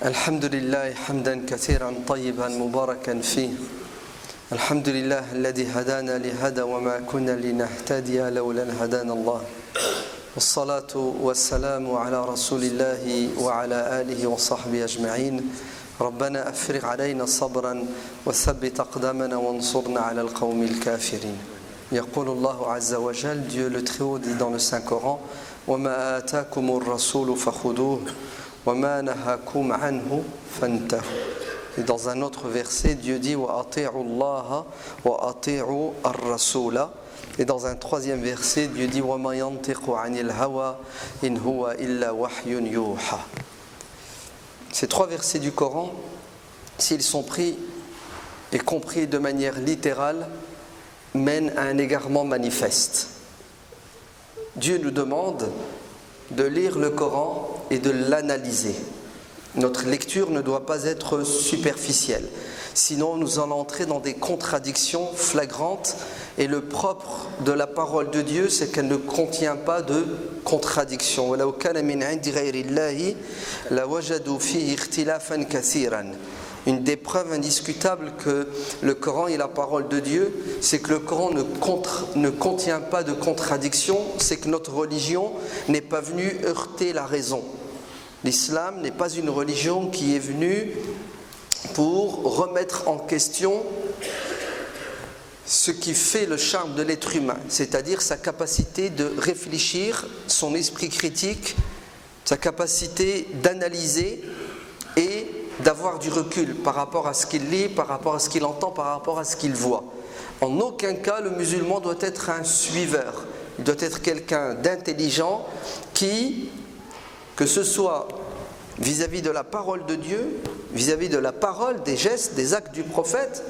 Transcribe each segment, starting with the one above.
الحمد لله حمدا كثيرا طيبا مباركا فيه الحمد لله الذي هدانا لهدى وما كنا لنهتدي لولا أن هدانا الله والصلاة والسلام على رسول الله وعلى آله وصحبه أجمعين ربنا أفرغ علينا صبرا وثبت أقدامنا وانصرنا على القوم الكافرين يقول الله عز وجل Dieu le Très-Haut dit dans le Saint-Coran وما آتاكم الرسول فخذوه وما نهاكم عنه فانتهوا. Et dans un autre verset, Dieu dit وأطيعوا الله وأطيعوا الرسول. Et dans un troisième verset, Dieu dit وما ينطق عن الهوى إن هو إلا وحي يوحى. Ces trois versets du Coran, s'ils sont pris et compris de manière littérale, mènent à un égarement manifeste. Dieu nous demande de lire le Coran et de l'analyser. Notre lecture ne doit pas être superficielle, sinon nous allons entrer dans des contradictions flagrantes et le propre de la parole de Dieu, c'est qu'elle ne contient pas de contradictions. وَلَوْ كَانَ مِنْ عِنْدِ غَيْرِ اللَّهِ لَوَجَدُوا فِيهِ اخْتِلَافًا كَثِيرًا. Une des preuves indiscutables que le Coran est la parole de Dieu, c'est que le Coran ne contient pas de contradictions, c'est que notre religion n'est pas venue heurter la raison. L'islam n'est pas une religion qui est venue pour remettre en question ce qui fait le charme de l'être humain, c'est-à-dire sa capacité de réfléchir, son esprit critique, sa capacité d'analyser et d'avoir du recul par rapport à ce qu'il lit, par rapport à ce qu'il entend, par rapport à ce qu'il voit. En aucun cas, le musulman doit être un suiveur. Il doit être quelqu'un d'intelligent qui, que ce soit vis-à-vis de la parole de Dieu, vis-à-vis de la parole, des gestes, des actes du prophète,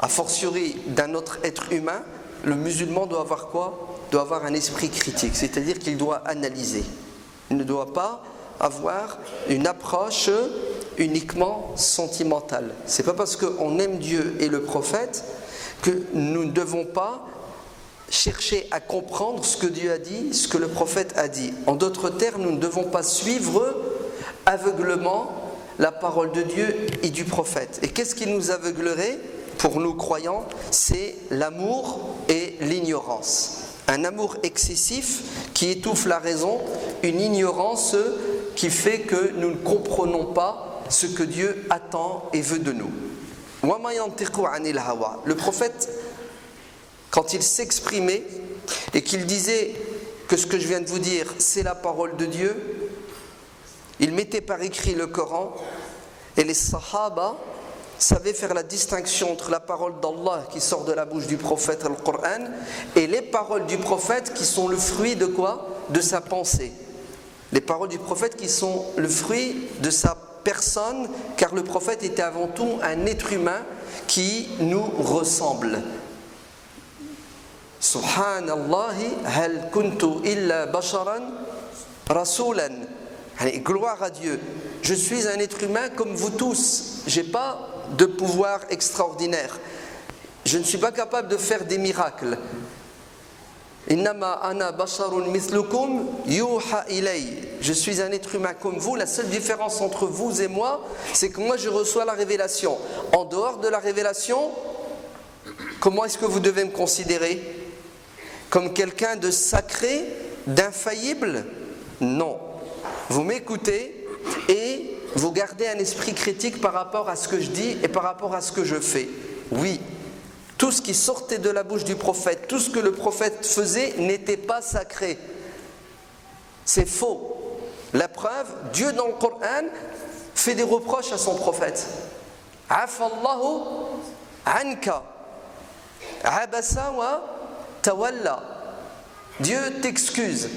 a fortiori d'un autre être humain, le musulman doit avoir quoi? Doit avoir un esprit critique, c'est-à-dire qu'il doit analyser. Il ne doit pas avoir une approche uniquement sentimentale. C'est pas parce qu'on aime Dieu et le prophète que nous ne devons pas chercher à comprendre ce que Dieu a dit, ce que le prophète a dit. En d'autres termes, nous ne devons pas suivre aveuglement la parole de Dieu et du prophète. Et qu'est-ce qui nous aveuglerait pour nous croyants? C'est l'amour et l'ignorance. Un amour excessif qui étouffe la raison, une ignorance qui fait que nous ne comprenons pas ce que Dieu attend et veut de nous. Le prophète, quand il s'exprimait et qu'il disait que ce que je viens de vous dire, c'est la parole de Dieu, il mettait par écrit le Coran et les Sahaba savaient faire la distinction entre la parole d'Allah qui sort de la bouche du prophète, le Coran, et les paroles du prophète qui sont le fruit de quoi? De sa pensée. Les paroles du prophète qui sont le fruit de sa personne, car le prophète était avant tout un être humain qui nous ressemble. Subhanallahi hal kuntu illa basharan rasulan. Allez, gloire à Dieu. Je suis un être humain comme vous tous. J'ai pas de pouvoir extraordinaire. Je ne suis pas capable de faire des miracles. Innama ana basharun mithlukum yuha ilay. Je suis un être humain comme vous. La seule différence entre vous et moi, c'est que moi je reçois la révélation. En dehors de la révélation, comment est-ce que vous devez me considérer? Comme quelqu'un de sacré, d'infaillible? Non. Vous m'écoutez et vous gardez un esprit critique par rapport à ce que je dis et par rapport à ce que je fais. Oui. Tout ce qui sortait de la bouche du prophète, tout ce que le prophète faisait n'était pas sacré. C'est faux. La preuve, Dieu dans le Coran fait des reproches à son prophète. Afallahu anka, abasa wa tawalla. Dieu t'excuse.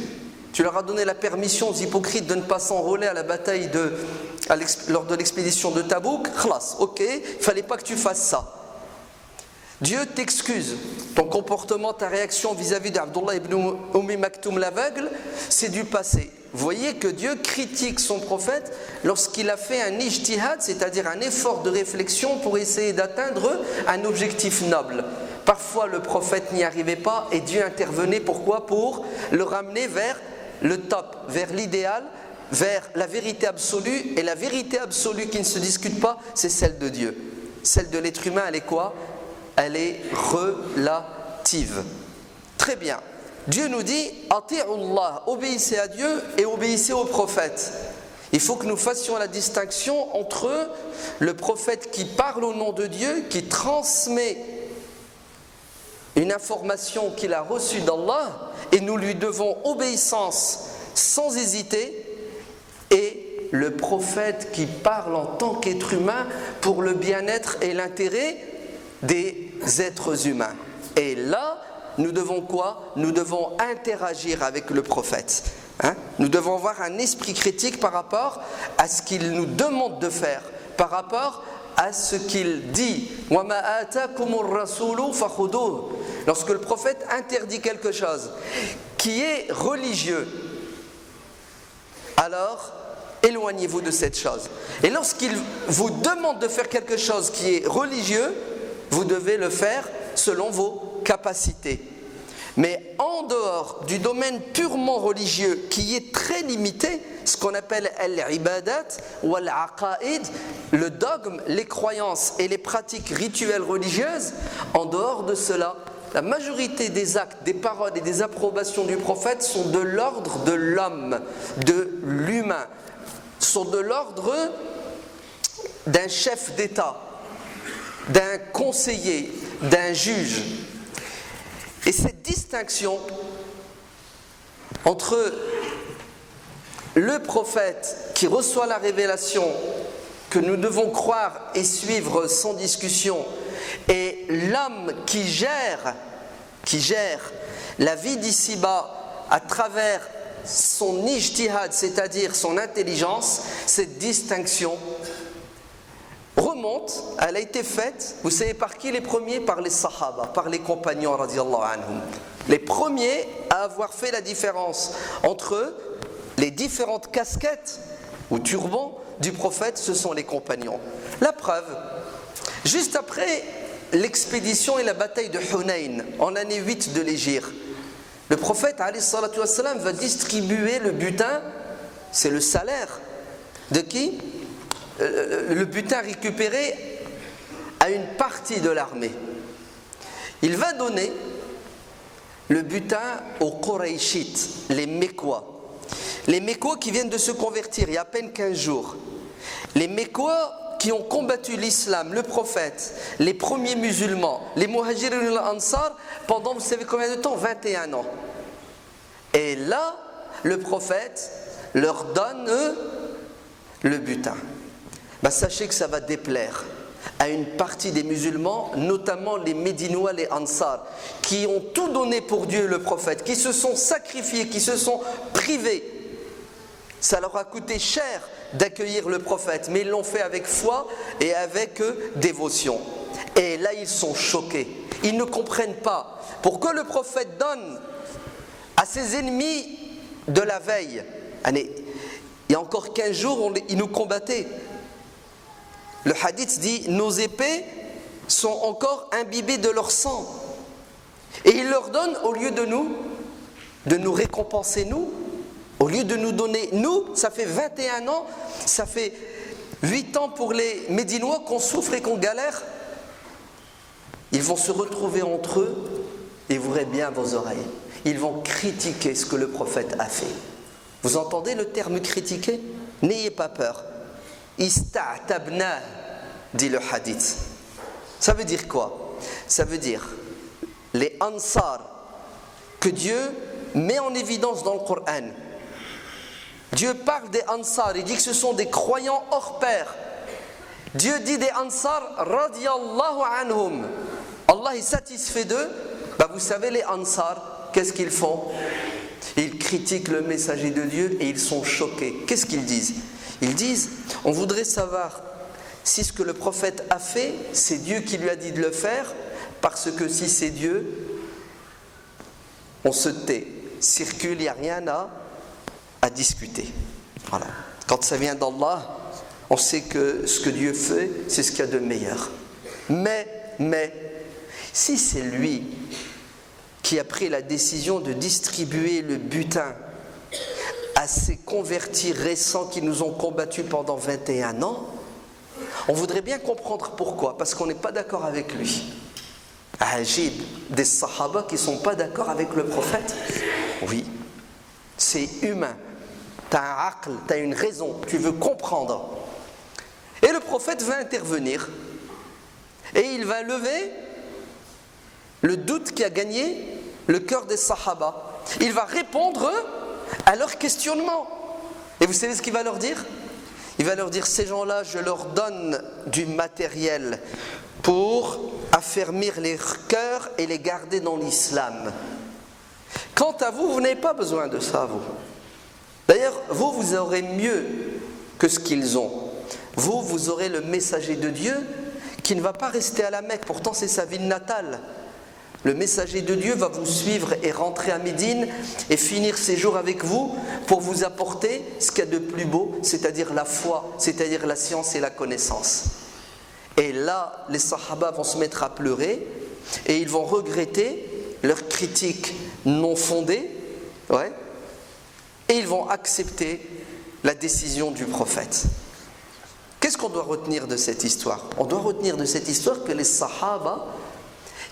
Tu leur as donné la permission aux hypocrites de ne pas s'enrôler à la bataille lors de l'expédition de Tabouk. Khlas, ok, il ne fallait pas que tu fasses ça. Dieu t'excuse. Ton comportement, ta réaction vis-à-vis d'Abdullah ibn Maktoum l'aveugle, c'est du passé. Vous voyez que Dieu critique son prophète lorsqu'il a fait un ijtihad, c'est-à-dire un effort de réflexion pour essayer d'atteindre un objectif noble. Parfois le prophète n'y arrivait pas et Dieu intervenait. Pourquoi? Pour le ramener vers le top, vers l'idéal, vers la vérité absolue, et la vérité absolue qui ne se discute pas, c'est celle de Dieu. Celle de l'être humain, elle est quoi? Elle est relative. Très bien. Dieu nous dit « Ati'ullah » obéissez à Dieu et obéissez au prophète. Il faut que nous fassions la distinction entre le prophète qui parle au nom de Dieu, qui transmet une information qu'il a reçue d'Allah, et nous lui devons obéissance sans hésiter, et le prophète qui parle en tant qu'être humain pour le bien-être et l'intérêt des êtres humains. Et là, nous devons quoi? Nous devons interagir avec le prophète. Nous devons avoir un esprit critique par rapport à ce qu'il nous demande de faire, par rapport à ce qu'il dit. Lorsque le prophète interdit quelque chose qui est religieux, alors éloignez-vous de cette chose. Et lorsqu'il vous demande de faire quelque chose qui est religieux, vous devez le faire selon vos capacités. Mais en dehors du domaine purement religieux qui est très limité, ce qu'on appelle al-ibadat ou al-aqaïd, le dogme, les croyances et les pratiques rituelles religieuses, en dehors de cela, la majorité des actes, des paroles et des approbations du prophète sont de l'ordre de l'homme, de l'humain, sont de l'ordre d'un chef d'État, d'un conseiller, d'un juge. Et cette distinction entre le prophète qui reçoit la révélation que nous devons croire et suivre sans discussion, et l'homme qui gère la vie d'ici-bas à travers son ijtihad, c'est-à-dire son intelligence, cette distinction remonte, elle a été faite, vous savez par qui les premiers? Par les sahaba, par les compagnons radiyallahu anhum. Les premiers à avoir fait la différence entre les différentes casquettes ou turbans du prophète, ce sont les compagnons. La preuve, juste après l'expédition et la bataille de Hunayn, en l'année 8 de l'Hégire, le prophète alayhi salatu wassalam va distribuer le butin, c'est le salaire de qui? Le butin récupéré à une partie de l'armée. Il va donner le butin aux Qurayshites, les Mécois. Les Mécois qui viennent de se convertir il y a à peine 15 jours. Les Mécois qui ont combattu l'islam, le prophète, les premiers musulmans, les Muhajirin et l'Ansar pendant, vous savez combien de temps? 21 ans. Et là, le prophète leur donne le butin. Sachez que ça va déplaire à une partie des musulmans, notamment les Médinois, les Ansar, qui ont tout donné pour Dieu, le prophète, qui se sont sacrifiés, qui se sont privés. Ça leur a coûté cher d'accueillir le prophète, mais ils l'ont fait avec foi et avec dévotion. Et là, ils sont choqués. Ils ne comprennent pas pourquoi le prophète donne à ses ennemis de la veille. Il y a encore 15 jours, ils nous combattaient. Le hadith dit, nos épées sont encore imbibées de leur sang. Et il leur donne, au lieu de nous récompenser nous, au lieu de nous donner, nous, ça fait 21 ans, ça fait 8 ans pour les Médinois qu'on souffre et qu'on galère. Ils vont se retrouver entre eux et ouvrez bien vos oreilles. Ils vont critiquer ce que le prophète a fait. Vous entendez le terme critiquer? N'ayez pas peur. Ista'tabna, dit le hadith. Ça veut dire quoi? Ça veut dire les Ansar que Dieu met en évidence dans le Coran. Dieu parle des Ansar, il dit que ce sont des croyants hors pair. Dieu dit des Ansar radiyallahu anhum. Allah est satisfait d'eux. Vous savez, les Ansar, qu'est-ce qu'ils font? Ils critiquent le messager de Dieu et ils sont choqués. Qu'est-ce qu'ils disent? Ils disent, on voudrait savoir si ce que le prophète a fait, c'est Dieu qui lui a dit de le faire, parce que si c'est Dieu, on se tait, circule, il n'y a rien à discuter. Voilà. Quand ça vient d'Allah, on sait que ce que Dieu fait, c'est ce qu'il y a de meilleur. Mais, si c'est lui qui a pris la décision de distribuer le butin à à ces convertis récents qui nous ont combattus pendant 21 ans, on voudrait bien comprendre pourquoi, parce qu'on n'est pas d'accord avec lui. Ajib, des sahaba qui ne sont pas d'accord avec le prophète. Oui, c'est humain. Tu as un aql, tu as une raison, tu veux comprendre. Et le prophète va intervenir. Et il va lever le doute qui a gagné le cœur des sahaba. Il va répondre à leurs questionnements. Et vous savez ce qu'il va leur dire? Il va leur dire, ces gens-là, je leur donne du matériel pour affermir les cœurs et les garder dans l'islam. Quant à vous, vous n'avez pas besoin de ça, vous. D'ailleurs, vous aurez mieux que ce qu'ils ont. Vous aurez le messager de Dieu qui ne va pas rester à la Mecque. Pourtant, c'est sa ville natale. Le messager de Dieu va vous suivre et rentrer à Médine et finir ses jours avec vous pour vous apporter ce qu'il y a de plus beau, c'est-à-dire la foi, c'est-à-dire la science et la connaissance. Et là, les sahaba vont se mettre à pleurer et ils vont regretter leurs critiques non fondées, et ils vont accepter la décision du prophète. Qu'est-ce qu'on doit retenir de cette histoire? On doit retenir de cette histoire que les sahaba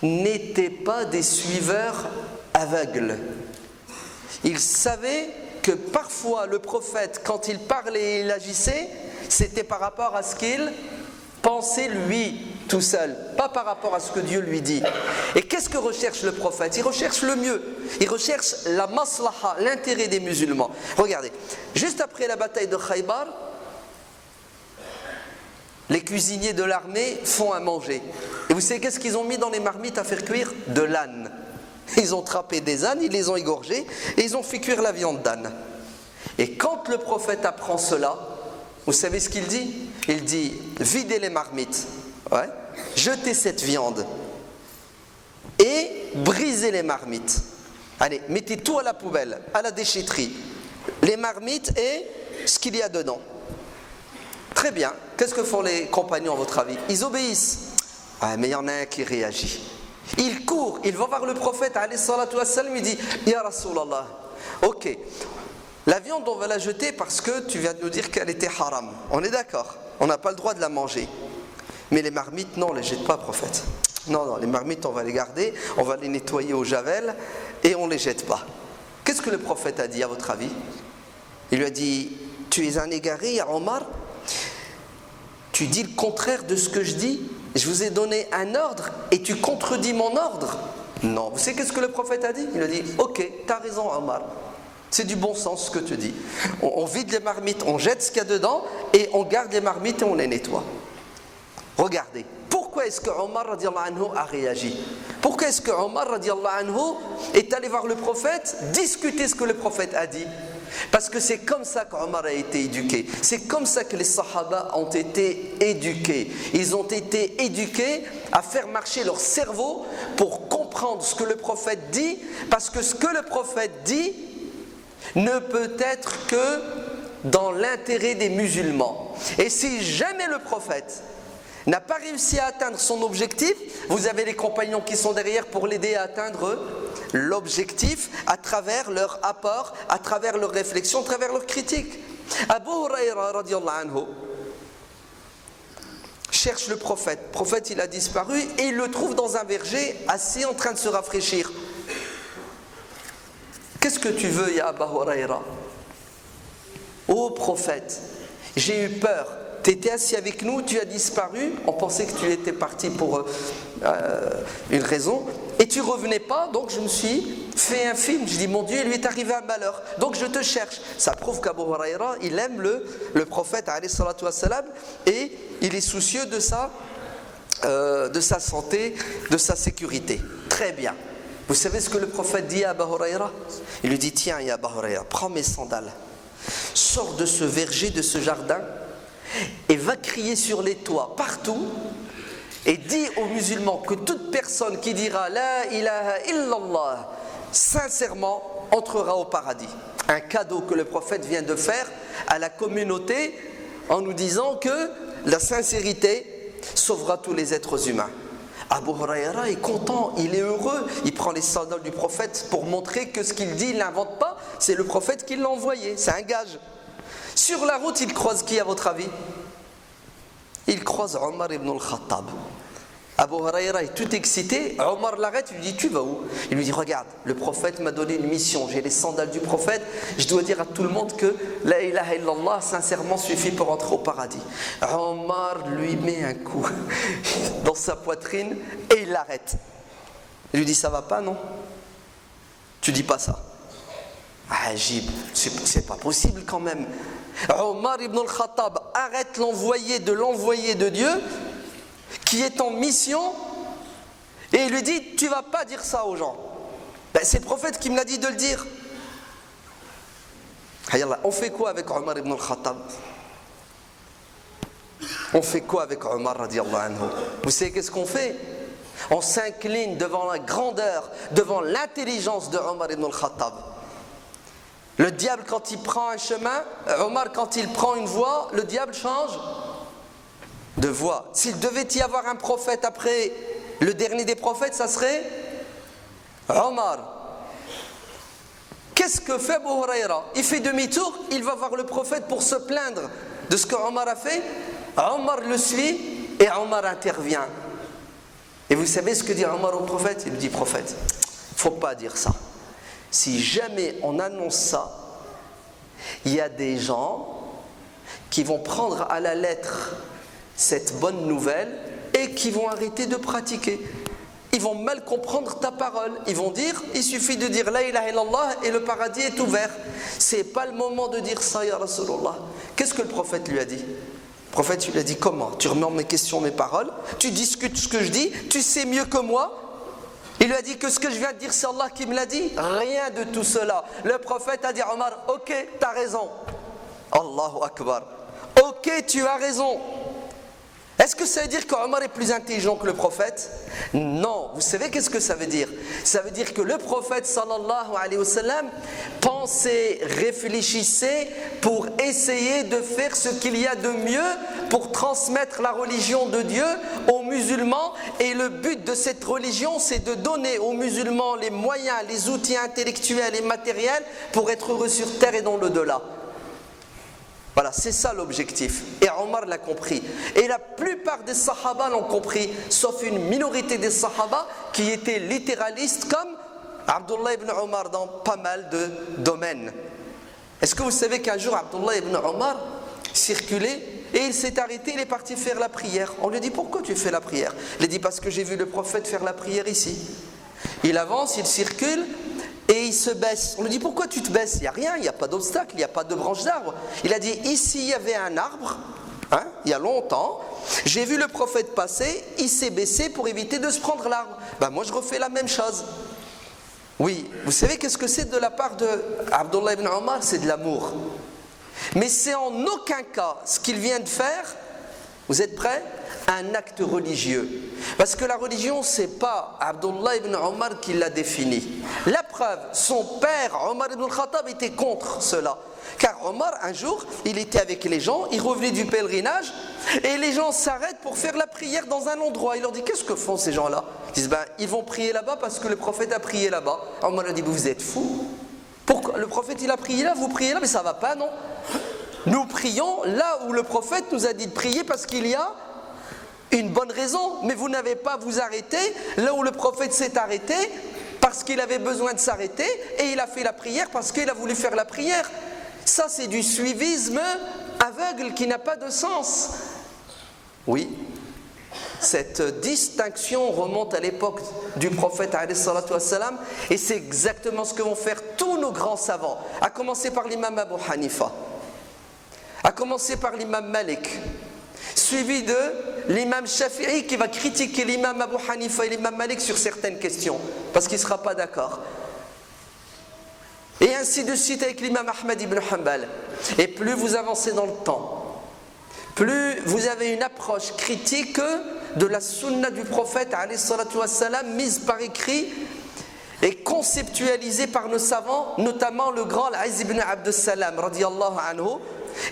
n'étaient pas des suiveurs aveugles. Ils savaient que parfois le prophète, quand il parlait et il agissait, c'était par rapport à ce qu'il pensait lui tout seul, pas par rapport à ce que Dieu lui dit. Et qu'est-ce que recherche le prophète? Il recherche le mieux, il recherche la maslaha, l'intérêt des musulmans. Regardez, juste après la bataille de Khaybar, les cuisiniers de l'armée font à manger. Et vous savez qu'est-ce qu'ils ont mis dans les marmites à faire cuire? De l'âne. Ils ont trappé des ânes, ils les ont égorgés et ils ont fait cuire la viande d'âne. Et quand le prophète apprend cela, vous savez ce qu'il dit? Il dit, videz les marmites, jetez cette viande et brisez les marmites. Allez, mettez tout à la poubelle, à la déchetterie. Les marmites et ce qu'il y a dedans. Très bien. Qu'est-ce que font les compagnons à votre avis? Ils obéissent. Mais il y en a un qui réagit. Il court, il va voir le prophète, alayhi salatu wassalam, il dit, Ya Rasulallah, ok, la viande on va la jeter parce que tu viens de nous dire qu'elle était haram. On est d'accord, on n'a pas le droit de la manger. Mais les marmites, non, on ne les jette pas, prophète. Non, les marmites on va les garder, on va les nettoyer au javel et on ne les jette pas. Qu'est-ce que le prophète a dit à votre avis? Il lui a dit, tu es un égaré, ya Omar? Tu dis le contraire de ce que je dis? Je vous ai donné un ordre et tu contredis mon ordre? Non. Vous savez qu'est-ce que le prophète a dit? Il a dit, ok, t'as raison Omar. C'est du bon sens ce que tu dis. On vide les marmites, on jette ce qu'il y a dedans et on garde les marmites et on les nettoie. Regardez. Pourquoi est-ce que Omar radiallahu anhu a réagi? Pourquoi est-ce que Omar radiallahu anhu est allé voir le prophète, discuter ce que le prophète a dit? Parce que c'est comme ça qu'Omar a été éduqué. C'est comme ça que les sahaba ont été éduqués. Ils ont été éduqués à faire marcher leur cerveau pour comprendre ce que le prophète dit, parce que ce que le prophète dit ne peut être que dans l'intérêt des musulmans. Et si jamais le prophète n'a pas réussi à atteindre son objectif, vous avez les compagnons qui sont derrière pour l'aider à atteindre l'objectif à travers leur apport, à travers leur réflexion, à travers leur critique. Abu Huraira radiallahu anhu cherche le prophète. Le prophète il a disparu et il le trouve dans un verger assis en train de se rafraîchir. Qu'est-ce que tu veux, ya Abu Huraira? Ô prophète, j'ai eu peur. Tu étais assis avec nous, tu as disparu, on pensait que tu étais parti pour une raison, et tu revenais pas, donc je me suis fait un film, je dis mon Dieu, il lui est arrivé un malheur, donc je te cherche. Ça prouve qu'Abu Huraira, il aime le prophète, alayhi salatu wassalam, et il est soucieux de sa santé, de sa sécurité. Très bien. Vous savez ce que le prophète dit à Abu Huraira? Il lui dit, tiens, ya Abu Huraira, prends mes sandales, sors de ce verger, de ce jardin, et va crier sur les toits partout et dis aux musulmans que toute personne qui dira la ilaha illallah sincèrement entrera au paradis. Un cadeau que le prophète vient de faire à la communauté en nous disant que la sincérité sauvera tous les êtres humains. Abu Huraira est content, il est heureux, il prend les sandales du prophète pour montrer que ce qu'il dit, il n'invente pas, c'est le prophète qui l'a envoyé, c'est un gage. Sur la route, il croise qui à votre avis? Il croise Omar ibn al-Khattab. Abu Huraira est tout excité, Omar l'arrête, il lui dit tu vas où? Il lui dit regarde, le prophète m'a donné une mission, j'ai les sandales du prophète, je dois dire à tout le monde que la ilaha illallah sincèrement suffit pour entrer au paradis. Omar lui met un coup dans sa poitrine et il l'arrête. Il lui dit ça va pas non? Tu dis pas ça. Ajib, c'est pas possible quand même. Omar ibn al-Khattab arrête l'envoyé de Dieu qui est en mission et il lui dit tu vas pas dire ça aux gens. C'est le prophète qui me l'a dit de le dire. On fait quoi avec Omar ibn al-Khattab? On fait quoi avec Omar radiallahu anhu? Vous savez qu'est-ce qu'on fait? On s'incline devant la grandeur, devant l'intelligence de Omar ibn al-Khattab. Le diable quand il prend un chemin, Omar quand il prend une voie, le diable change de voie. S'il devait y avoir un prophète après le dernier des prophètes, ça serait Omar. Qu'est-ce que fait Abu Huraira? Il fait demi-tour, il va voir le prophète pour se plaindre de ce que Omar a fait. Omar le suit et Omar intervient. Et vous savez ce que dit Omar au prophète? Il lui dit prophète, il ne faut pas dire ça. Si jamais on annonce ça, il y a des gens qui vont prendre à la lettre cette bonne nouvelle et qui vont arrêter de pratiquer. Ils vont mal comprendre ta parole. Ils vont dire, il suffit de dire la ilaha illallah et le paradis est ouvert. C'est pas le moment de dire ça, ya Rasulullah. Qu'est-ce que le prophète lui a dit? Le prophète lui a dit comment? Tu remets en mes questions mes paroles, tu discutes ce que je dis, tu sais mieux que moi. Il lui a dit que ce que je viens de dire c'est Allah qui me l'a dit. Rien de tout cela. Le prophète a dit à Omar, ok, tu as raison. Allahu Akbar. Ok, tu as raison. Est-ce que ça veut dire qu'Omar est plus intelligent que le prophète? Non. Vous savez qu'est-ce que ça veut dire? Ça veut dire que le prophète sallallahu alayhi wa sallam pensait, réfléchissait pour essayer de faire ce qu'il y a de mieux pour transmettre la religion de Dieu aux musulmans. Et le but de cette religion, c'est de donner aux musulmans les moyens, les outils intellectuels et matériels pour être heureux sur terre et dans l'au-delà. Voilà, c'est ça l'objectif. Et Omar l'a compris. Et la plupart des sahaba l'ont compris, sauf une minorité des sahaba qui étaient littéralistes comme Abdullah ibn Omar dans pas mal de domaines. Est-ce que vous savez qu'un jour Abdullah ibn Omar circulait et il s'est arrêté, il est parti faire la prière. On lui dit pourquoi tu fais la prière? Il a dit parce que j'ai vu le prophète faire la prière ici. Il avance, il circule. Et il se baisse. On lui dit pourquoi tu te baisses? Il n'y a rien, il n'y a pas d'obstacle, il n'y a pas de branche d'arbre. Il a dit ici il y avait un arbre, il y a longtemps. J'ai vu le prophète passer, il s'est baissé pour éviter de se prendre l'arbre. Moi je refais la même chose. Oui, vous savez qu'est-ce que c'est de la part de Abdullah ibn Omar? C'est de l'amour. Mais c'est en aucun cas ce qu'il vient de faire. Vous êtes prêts? Un acte religieux. Parce que la religion, c'est pas Abdullah ibn Omar qui l'a défini. La preuve, son père, Omar ibn al-Khattab, était contre cela. Car Omar, un jour, il était avec les gens, il revenait du pèlerinage, et les gens s'arrêtent pour faire la prière dans un endroit. Il leur dit, qu'est-ce que font ces gens-là? Ils disent, ils vont prier là-bas parce que le prophète a prié là-bas. Omar a dit, vous êtes fous? Pourquoi? Le prophète, il a prié là, vous priez là, mais ça va pas, non? Nous prions là où le prophète nous a dit de prier parce qu'il y a une bonne raison, mais vous n'avez pas à vous arrêter là où le prophète s'est arrêté parce qu'il avait besoin de s'arrêter et il a fait la prière parce qu'il a voulu faire la prière. Ça c'est du suivisme aveugle qui n'a pas de sens. Oui, cette distinction remonte à l'époque du prophète alayhi salatu wassalam, et c'est exactement ce que vont faire tous nos grands savants, à commencer par l'imam Abu Hanifa, à commencer par l'imam Malik, suivi de l'imam Shafi'i qui va critiquer l'imam Abu Hanifa et l'imam Malik sur certaines questions parce qu'il ne sera pas d'accord, et ainsi de suite avec l'imam Ahmad ibn Hanbal. Et plus vous avancez dans le temps, plus vous avez une approche critique de la sunna du prophète alayhi salatu wassalam, mise par écrit et conceptualisée par nos savants, notamment le grand Al-Izz ibn Abd Salam radiyallahu anhu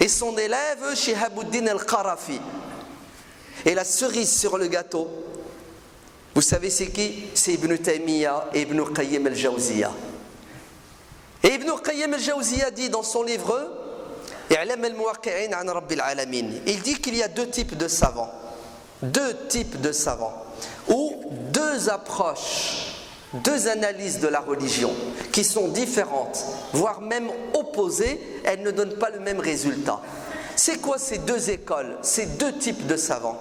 et son élève Shihabuddin al-Qarafi. Et la cerise sur le gâteau, Vous savez c'est qui? C'est Ibn Taymiyyah et Ibn Qayyim al-Jawziyya. Et Ibn Qayyim al-Jawziyya dit dans son livre I'lam al-Muwaqqi'in an Rabbil Alamin, il dit qu'il y a deux types de savants. Deux types de savants, ou deux approches, deux analyses de la religion qui sont différentes, voire même opposées, elles ne donnent pas le même résultat. C'est quoi ces deux écoles, ces deux types de savants?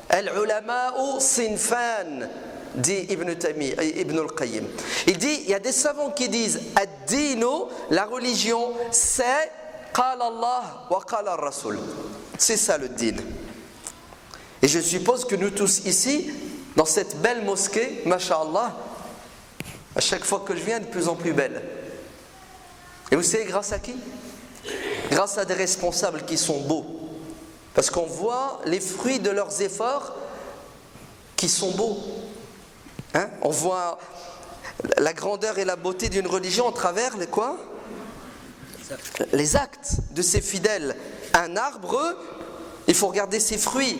Al-ulama'u sinfan, dit Ibn Taymiyyah, Ibn al-Qayyim. Il dit, il y a des savants qui disent ad-dinu, la religion, c'est qala Allah wa qala ar-Rasul. C'est ça le din. Et je suppose que nous tous ici, dans cette belle mosquée, masha'Allah, à chaque fois que je viens, de plus en plus belle. Et vous savez grâce à qui? Grâce à des responsables qui sont beaux. Parce qu'on voit les fruits de leurs efforts qui sont beaux. Hein? On voit la grandeur et la beauté d'une religion à travers les quoi? Les actes de ses fidèles. Un arbre, il faut regarder ses fruits.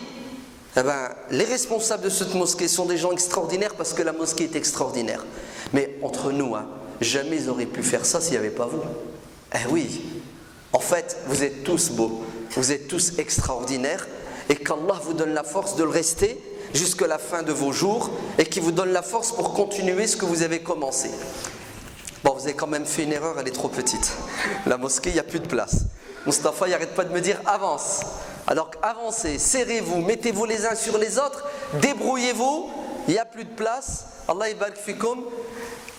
Eh ben, les responsables de cette mosquée sont des gens extraordinaires parce que la mosquée est extraordinaire. Mais entre nous, hein, jamais ils auraient pu faire ça s'il n'y avait pas vous. Eh oui, en fait, vous êtes tous beaux, vous êtes tous extraordinaires et qu'Allah vous donne la force de le rester jusqu'à la fin de vos jours et qu'il vous donne la force pour continuer ce que vous avez commencé. Bon, vous avez quand même fait une erreur, elle est trop petite. La mosquée, il n'y a plus de place. Mustapha, il n'arrête pas de me dire avance. Alors avancez, serrez-vous, mettez-vous les uns sur les autres, débrouillez-vous, il n'y a plus de place. Allah ibarak fikum.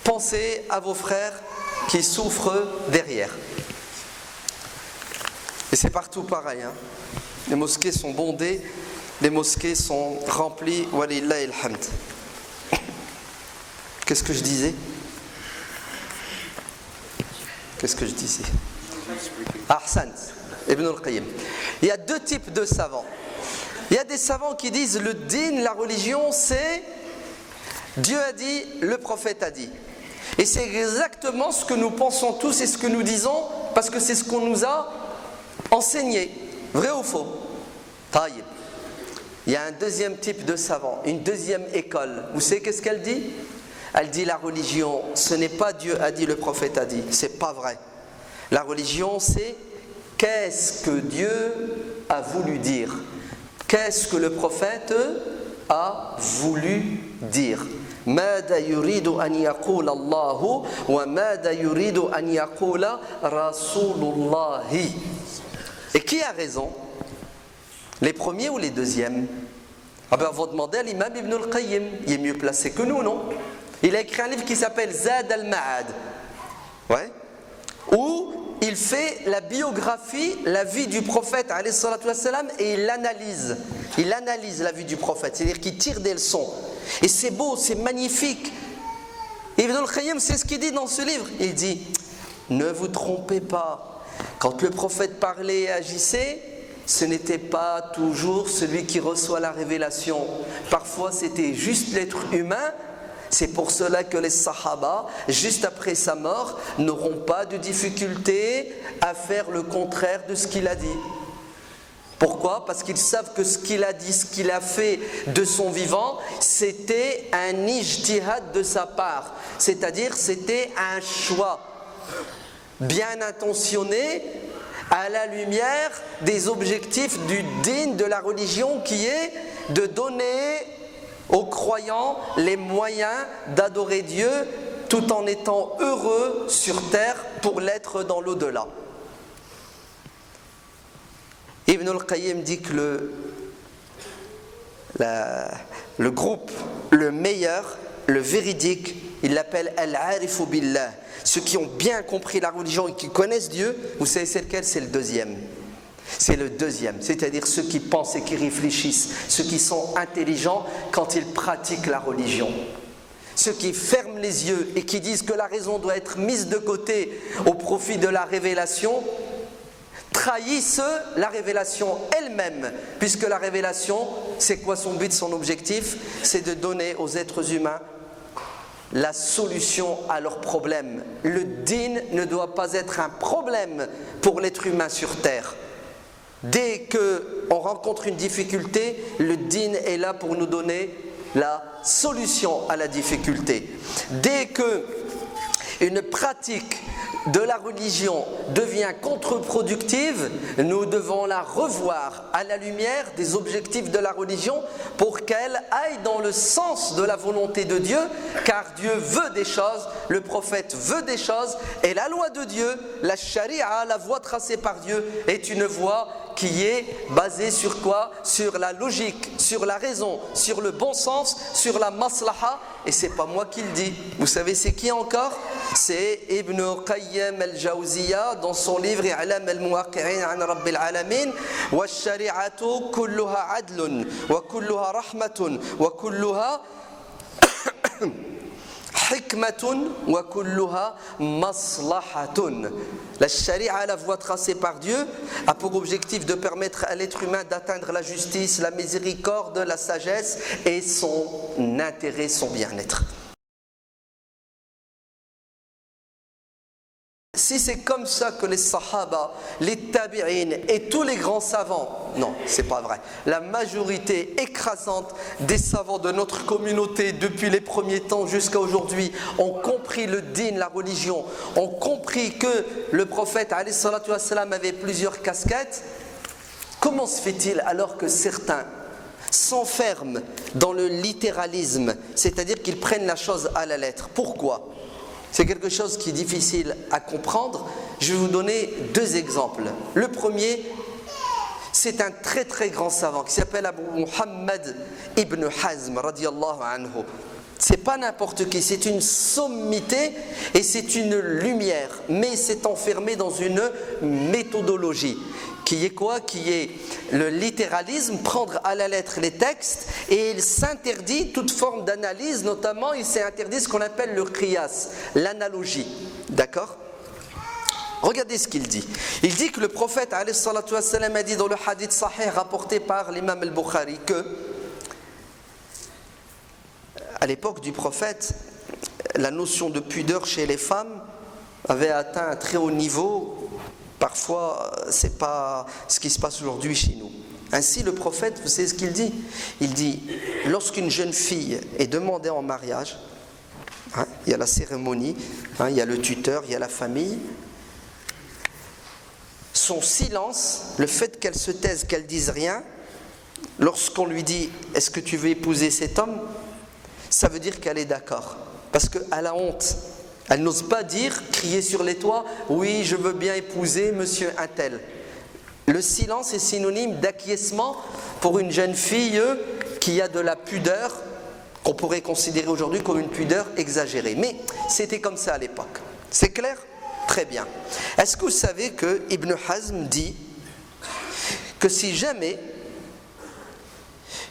Pensez à vos frères qui souffrent derrière. Et c'est partout pareil. Hein. Les mosquées sont bondées, les mosquées sont remplies. Walillahi alhamd. Qu'est-ce que je disais? Ahsant. Ibn al-Qayyim. Il y a deux types de savants. Il y a des savants qui disent le din, la religion, c'est Dieu a dit, le prophète a dit. Et c'est exactement ce que nous pensons tous et ce que nous disons parce que c'est ce qu'on nous a enseigné. Vrai ou faux? Taïb. Il y a un deuxième type de savant, une deuxième école. Vous savez qu'est-ce qu'elle dit? Elle dit la religion, ce n'est pas Dieu a dit, le prophète a dit. C'est pas vrai. La religion, c'est qu'est-ce que Dieu a voulu dire? Qu'est-ce que le prophète a voulu dire? ماذا يريد أن يقول الله وماذا يريد أن يقول رسول الله. Et qui a raison? Les premiers ou les deuxièmes? Ah ben on va demander à l'imam Ibn al-Qayyim. Il est mieux placé que nous, non? Il a écrit un livre qui s'appelle Zad al-Ma'ad. Ouais. Où il fait la biographie, la vie du prophète alayhi salatu wassalam, et il analyse la vie du prophète, c'est-à-dire qu'il tire des leçons. Et c'est beau, c'est magnifique. Ibn al-Qayyim, c'est ce qu'il dit dans ce livre. Il dit, ne vous trompez pas, quand le prophète parlait et agissait, ce n'était pas toujours celui qui reçoit la révélation. Parfois c'était juste l'être humain. C'est pour cela que les Sahaba, juste après sa mort, n'auront pas de difficulté à faire le contraire de ce qu'il a dit. Pourquoi? Parce qu'ils savent que ce qu'il a dit, ce qu'il a fait de son vivant, c'était un ijtihad de sa part. C'est-à-dire, c'était un choix bien intentionné à la lumière des objectifs du din, de la religion, qui est de donner aux croyants les moyens d'adorer Dieu tout en étant heureux sur terre pour l'être dans l'au-delà. Ibn al-Qayyim dit que le groupe, le meilleur, le véridique, il l'appelle Al-Arifu Billah. Ceux qui ont bien compris la religion et qui connaissent Dieu, vous savez c'est lequel? C'est le deuxième. C'est le deuxième, c'est-à-dire ceux qui pensent et qui réfléchissent, ceux qui sont intelligents quand ils pratiquent la religion. Ceux qui ferment les yeux et qui disent que la raison doit être mise de côté au profit de la révélation, trahissent la révélation elle-même, puisque la révélation, c'est quoi son but, son objectif? C'est de donner aux êtres humains la solution à leurs problèmes. Le din ne doit pas être un problème pour l'être humain sur terre. Dès qu'on rencontre une difficulté, le din est là pour nous donner la solution à la difficulté. Dès que une pratique de la religion devient contre-productive, nous devons la revoir à la lumière des objectifs de la religion pour qu'elle aille dans le sens de la volonté de Dieu, car Dieu veut des choses, le prophète veut des choses, et la loi de Dieu, la charia, la voie tracée par Dieu, est une voie qui est basée sur quoi? Sur la logique, sur la raison, sur le bon sens, sur la maslaha, et c'est pas moi qui le dis. Vous savez c'est qui encore? C'est Ibn Qayyim al-Jawziyya dans son livre I'lam al-Muwaqqi'in an Rabbil Alamin, wa shari'atu kulluha adlun wa kulluha rahmatun wa kulluha hikmatun wa kulluha maslahatun. La charia, la voie tracée par Dieu, a pour objectif de permettre à l'être humain d'atteindre la justice, la miséricorde, la sagesse et son intérêt, son bien-être. Si c'est comme ça que les sahaba, les tabi'in et tous les grands savants, non, c'est pas vrai. La majorité écrasante des savants de notre communauté depuis les premiers temps jusqu'à aujourd'hui ont compris le din, la religion, ont compris que le prophète alayhi salatu wassalam avait plusieurs casquettes. Comment se fait-il alors que certains s'enferment dans le littéralisme, c'est-à-dire qu'ils prennent la chose à la lettre? Pourquoi? C'est quelque chose qui est difficile à comprendre. Je vais vous donner deux exemples. Le premier, c'est un très très grand savant qui s'appelle Abu Muhammad ibn Hazm radiyallahu anhu. C'est pas n'importe qui, c'est une sommité et c'est une lumière, mais c'est enfermé dans une méthodologie. Qui est quoi? Qui est le littéralisme, prendre à la lettre les textes, et il s'interdit toute forme d'analyse, notamment il s'est interdit ce qu'on appelle le qiyas, l'analogie. D'accord? Regardez ce qu'il dit. Il dit que le prophète alayhi salatu wassalam a dit dans le hadith sahih rapporté par l'imam al-Bukhari que à l'époque du prophète, la notion de pudeur chez les femmes avait atteint un très haut niveau. Parfois, ce n'est pas ce qui se passe aujourd'hui chez nous. Ainsi, le prophète, vous savez ce qu'il dit? Il dit, lorsqu'une jeune fille est demandée en mariage, il y a la cérémonie, il y a le tuteur, il y a la famille, son silence, le fait qu'elle se taise, qu'elle dise rien, lorsqu'on lui dit « Est-ce que tu veux épouser cet homme ?» ça veut dire qu'elle est d'accord. Parce qu'elle a honte. Elle n'ose pas dire, crier sur les toits, oui, je veux bien épouser monsieur un tel. Le silence est synonyme d'acquiescement pour une jeune fille qui a de la pudeur, qu'on pourrait considérer aujourd'hui comme une pudeur exagérée. Mais c'était comme ça à l'époque. C'est clair? Très bien. Est-ce que vous savez que Ibn Hazm dit que si jamais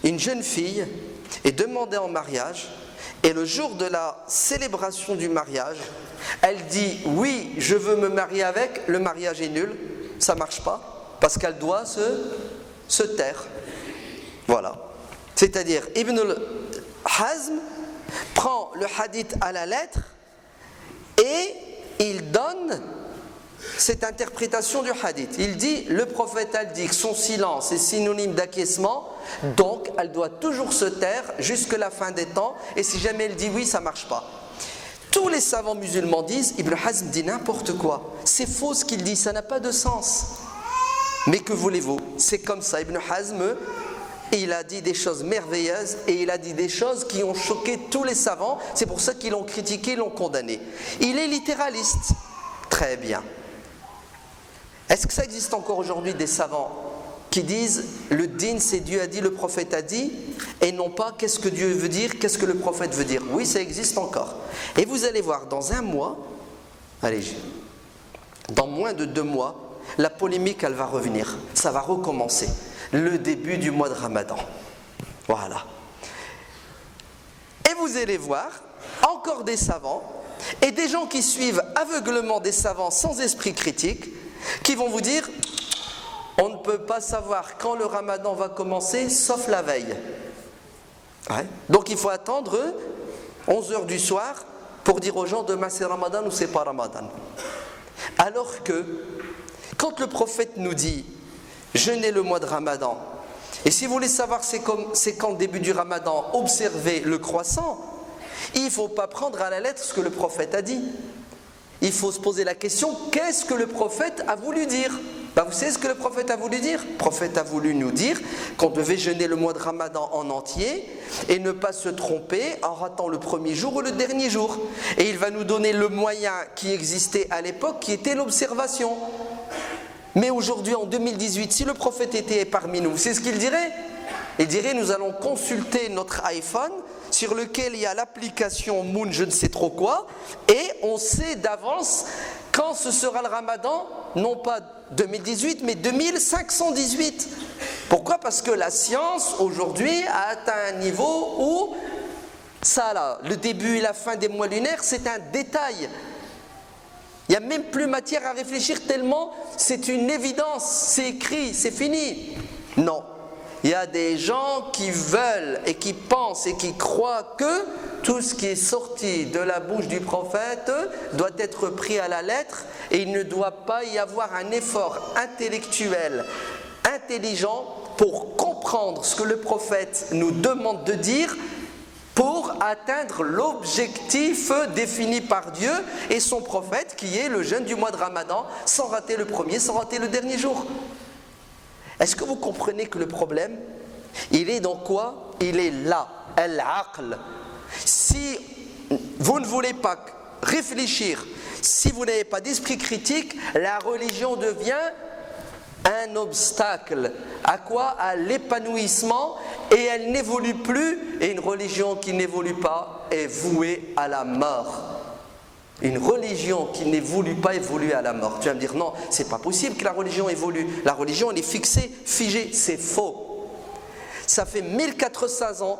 une jeune fille est demandée en mariage, et le jour de la célébration du mariage, elle dit « Oui, je veux me marier avec », le mariage est nul, ça ne marche pas, parce qu'elle doit se taire. Voilà. C'est-à-dire, Ibn Hazm prend le hadith à la lettre et il donne cette interprétation du hadith. Il dit, le prophète a dit que son silence est synonyme d'acquiescement, donc elle doit toujours se taire jusqu'à la fin des temps, et si jamais elle dit oui, ça ne marche pas. Tous les savants musulmans disent, Ibn Hazm dit n'importe quoi, c'est faux ce qu'il dit, ça n'a pas de sens. Mais que voulez-vous? C'est comme ça, Ibn Hazm, il a dit des choses merveilleuses, et il a dit des choses qui ont choqué tous les savants, c'est pour ça qu'ils l'ont critiqué, ils l'ont condamné. Il est littéraliste, très bien. Est-ce que ça existe encore aujourd'hui des savants qui disent le din c'est Dieu a dit, le prophète a dit, et non pas qu'est-ce que Dieu veut dire, qu'est-ce que le prophète veut dire? Oui, ça existe encore. Et vous allez voir, dans un mois, allez, dans moins de 2 mois, la polémique elle va revenir, ça va recommencer. Le début du mois de Ramadan. Voilà. Et vous allez voir, encore des savants, et des gens qui suivent aveuglement des savants sans esprit critique, qui vont vous dire on ne peut pas savoir quand le ramadan va commencer sauf la veille. Ouais. Donc il faut attendre 11h du soir pour dire aux gens demain c'est ramadan ou c'est pas ramadan. Alors que quand le prophète nous dit jeûnez le mois de ramadan Et si vous voulez savoir c'est quand le début du Ramadan, observez le croissant, il ne faut pas prendre à la lettre ce que le prophète a dit. Il faut se poser la question, qu'est-ce que le prophète a voulu dire ? Vous savez ce que le prophète a voulu dire ? Le prophète a voulu nous dire qu'on devait jeûner le mois de Ramadan en entier et ne pas se tromper en ratant le premier jour ou le dernier jour. Et il va nous donner le moyen qui existait à l'époque, qui était l'observation. Mais aujourd'hui, en 2018, si le prophète était parmi nous, c'est ce qu'il dirait ? Il dirait, nous allons consulter notre iPhone sur lequel il y a l'application Moon, je ne sais trop quoi, et on sait d'avance quand ce sera le Ramadan, non pas 2018, mais 2518. Pourquoi ? Parce que la science, aujourd'hui, a atteint un niveau où, ça là, le début et la fin des mois lunaires, c'est un détail. Il n'y a même plus matière à réfléchir tellement c'est une évidence, c'est écrit, c'est fini. Non, il y a des gens qui veulent et qui pensent et qui croient que tout ce qui est sorti de la bouche du prophète doit être pris à la lettre et il ne doit pas y avoir un effort intellectuel, intelligent pour comprendre ce que le prophète nous demande de dire pour atteindre l'objectif défini par Dieu et son prophète qui est le jeûne du mois de Ramadan sans rater le premier, sans rater le dernier jour. Est-ce que vous comprenez que le problème, il est dans quoi ? Il est là, al-aql. Si vous ne voulez pas réfléchir, si vous n'avez pas d'esprit critique, la religion devient un obstacle. À quoi ? À l'épanouissement, et elle n'évolue plus, et une religion qui n'évolue pas est vouée à la mort. Une religion qui n'évolue pas évolue à la mort. Tu vas me dire non, c'est pas possible que la religion évolue. La religion elle est fixée, figée, c'est faux. Ça fait 1400 ans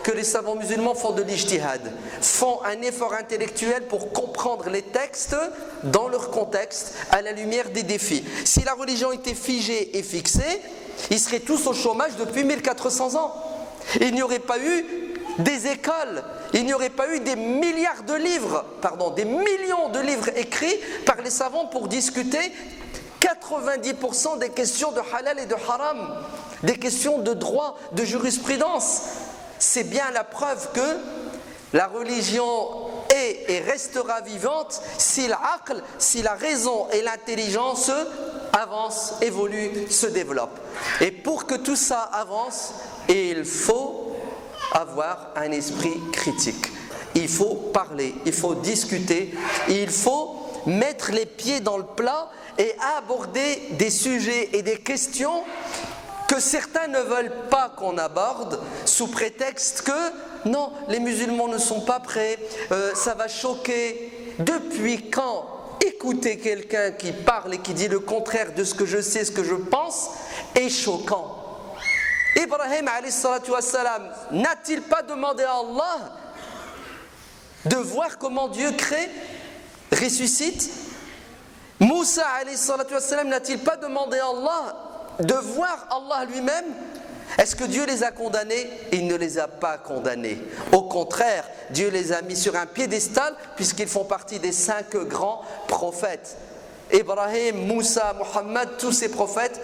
que les savants musulmans font de l'ijtihad, font un effort intellectuel pour comprendre les textes dans leur contexte à la lumière des défis. Si la religion était figée et fixée, ils seraient tous au chômage depuis 1400 ans. Il n'y aurait pas eu des écoles, il n'y aurait pas eu des milliards de livres, des millions de livres écrits par les savants pour discuter 90% des questions de halal et de haram, des questions de droit, de jurisprudence. C'est bien la preuve que la religion est et restera vivante si l'aql, si la raison et l'intelligence avancent, évoluent, se développent. Et pour que tout ça avance, il faut avoir un esprit critique. Il faut parler, il faut discuter, il faut mettre les pieds dans le plat et aborder des sujets et des questions que certains ne veulent pas qu'on aborde sous prétexte que non, les musulmans ne sont pas prêts, ça va choquer. Depuis quand écouter quelqu'un qui parle et qui dit le contraire de ce que je sais, ce que je pense, est choquant? Ibrahim alayhi salatu wassalam n'a-t-il pas demandé à Allah de voir comment Dieu crée, ressuscite? Moussa alayhi salatu wassalam n'a-t-il pas demandé à Allah de voir Allah lui-même? Est-ce que Dieu les a condamnés? Il ne les a pas condamnés. Au contraire, Dieu les a mis sur un piédestal puisqu'ils font partie des 5 grands prophètes. Ibrahim, Moussa, Mohammed, tous ces prophètes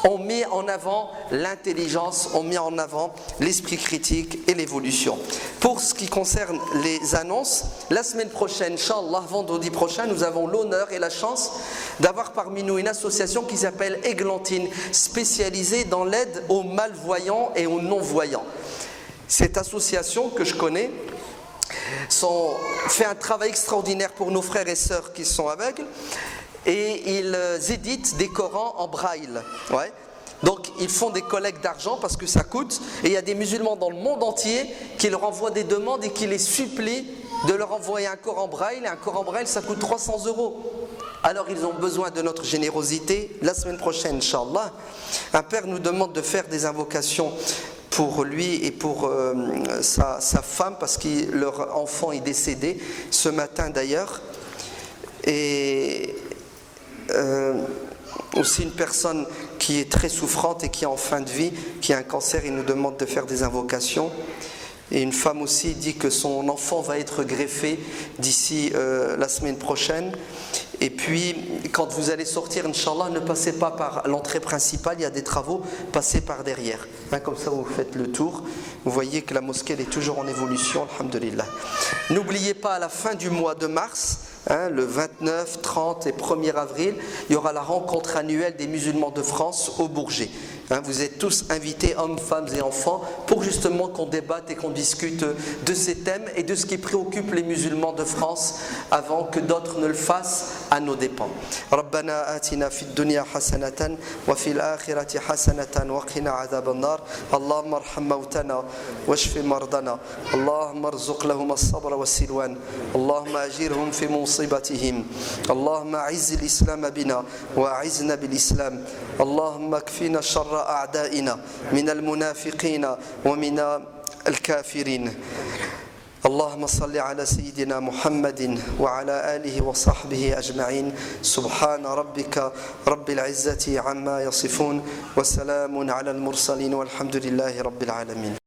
ont mis en avant l'intelligence, ont mis en avant l'esprit critique et l'évolution. Pour ce qui concerne les annonces, la semaine prochaine, Inch'Allah, vendredi prochain, nous avons l'honneur et la chance d'avoir parmi nous une association qui s'appelle Églantine, spécialisée dans l'aide aux malvoyants et aux non-voyants. Cette association que je connais fait un travail extraordinaire pour nos frères et sœurs qui sont aveugles. Et ils éditent des Corans en braille. Ouais. Donc ils font des collectes d'argent parce que ça coûte. Et il y a des musulmans dans le monde entier qui leur envoient des demandes et qui les supplient de leur envoyer un Coran braille. Et un Coran braille, ça coûte 300 €. Alors ils ont besoin de notre générosité. La semaine prochaine, Inch'Allah, un père nous demande de faire des invocations pour lui et pour sa femme parce que leur enfant est décédé ce matin d'ailleurs. Et aussi une personne qui est très souffrante et qui est en fin de vie, qui a un cancer, il nous demande de faire des invocations. Et une femme aussi dit que son enfant va être greffé d'ici la semaine prochaine. Et puis, quand vous allez sortir, Inch'Allah, ne passez pas par l'entrée principale, il y a des travaux, passez par derrière. Comme ça, vous faites le tour. Vous voyez que la mosquée elle est toujours en évolution, alhamdulillah. N'oubliez pas, à la fin du mois de mars, le 29, 30 et 1er avril, il y aura la rencontre annuelle des musulmans de France au Bourget. Vous êtes tous invités, hommes, femmes et enfants, pour justement qu'on débatte et qu'on discute de ces thèmes et de ce qui préoccupe les musulmans de France avant que d'autres ne le fassent à nos dépens. ربنا آتنا في الدنيا حسنة وفي الآخرة حسنة وقنا عذاب النار اللهم ارحم موتنا واشف مرضنا اللهم ارزق لهم الصبر والسلوان اللهم أجرهم في مصيبتهم اللهم أعز الإسلام بنا وأعزنا بالإسلام اللهم اكفنا شر أعدائنا من المنافقين ومن الكافرين اللهم صل على سيدنا محمد وعلى آله وصحبه أجمعين سبحان ربك رب العزة عما يصفون وسلام على المرسلين والحمد لله رب العالمين